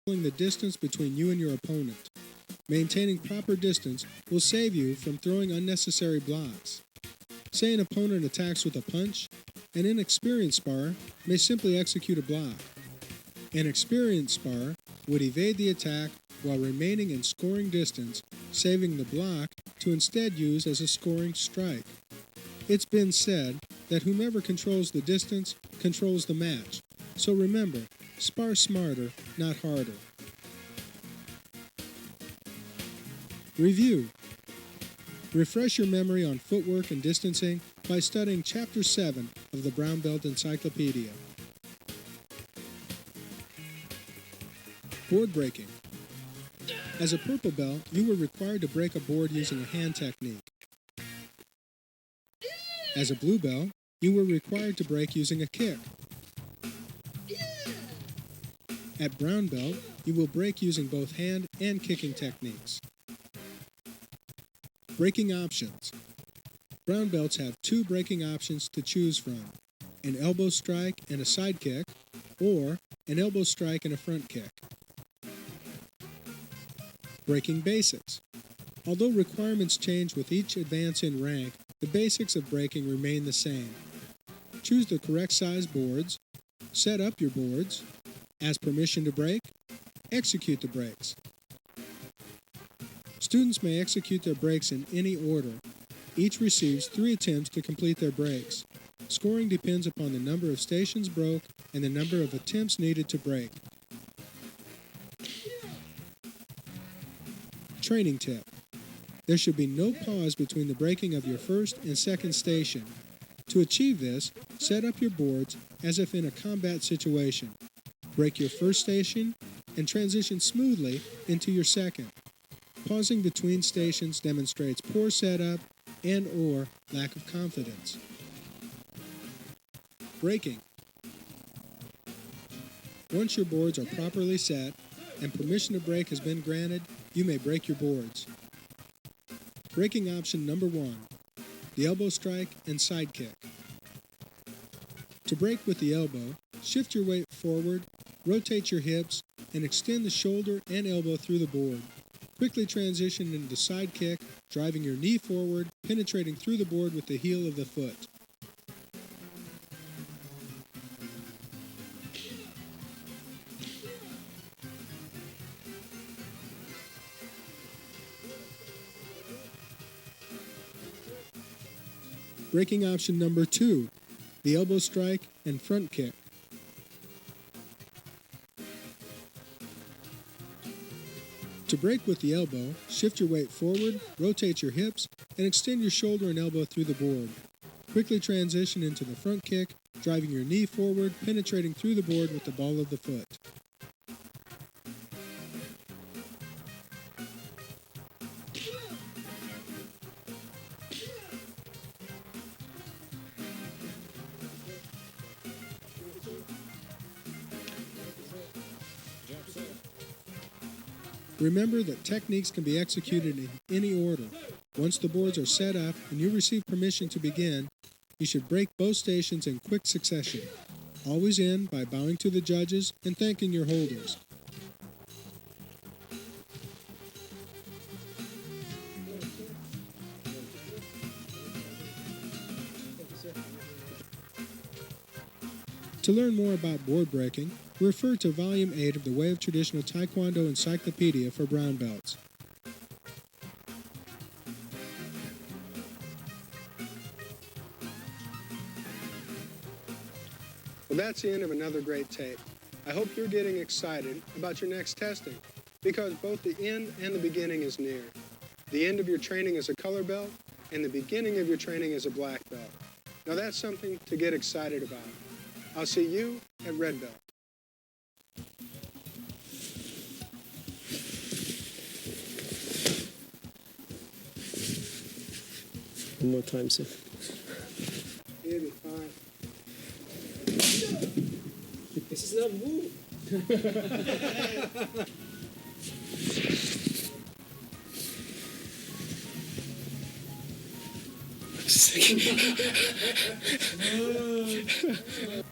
the distance between you and your opponent. Maintaining proper distance will save you from throwing unnecessary blocks. Say an opponent attacks with a punch, an inexperienced spar may simply execute a block. An experienced spar would evade the attack while remaining in scoring distance, saving the block to instead use as a scoring strike. It's been said that whomever controls the distance controls the match. So remember, spar smarter, not harder. Review. Refresh your memory on footwork and distancing by studying Chapter 7 of the Brown Belt Encyclopedia. Board breaking. As a purple belt, you were required to break a board using a hand technique. As a blue belt, you were required to break using a kick. At brown belt, you will break using both hand and kicking techniques. Breaking options. Brown belts have two breaking options to choose from: an elbow strike and a side kick, or an elbow strike and a front kick. Breaking basics. Although requirements change with each advance in rank, the basics of breaking remain the same. Choose the correct size boards, set up your boards, ask permission to break, execute the breaks. Students may execute their breaks in any order. Each receives 3 attempts to complete their breaks. Scoring depends upon the number of stations broke and the number of attempts needed to break. Training tip. There should be no pause between the breaking of your first and second station. To achieve this, set up your boards as if in a combat situation. Break your first station and transition smoothly into your second. Pausing between stations demonstrates poor setup and/or lack of confidence. Breaking. Once your boards are properly set and permission to break has been granted, you may break your boards. Breaking option number 1, the elbow strike and side kick. To break with the elbow, shift your weight forward, rotate your hips, and extend the shoulder and elbow through the board. Quickly transition into side kick, driving your knee forward, penetrating through the board with the heel of the foot. Breaking option number 2, the elbow strike and front kick. To break with the elbow, shift your weight forward, rotate your hips, and extend your shoulder and elbow through the board. Quickly transition into the front kick, driving your knee forward, penetrating through the board with the ball of the foot. Remember that techniques can be executed in any order. Once the boards are set up and you receive permission to begin, you should break both stations in quick succession. Always end by bowing to the judges and thanking your holders. To learn more about board breaking, refer to Volume 8 of the Way of Traditional Taekwondo Encyclopedia for Brown Belts. Well, that's the end of another great tape. I hope you're getting excited about your next testing, because both the end and the beginning is near. The end of your training is a color belt, and the beginning of your training is a black belt. Now that's something to get excited about. I'll see you at Red Belt. One more time, sir. It'll be fine. This is not move. Second.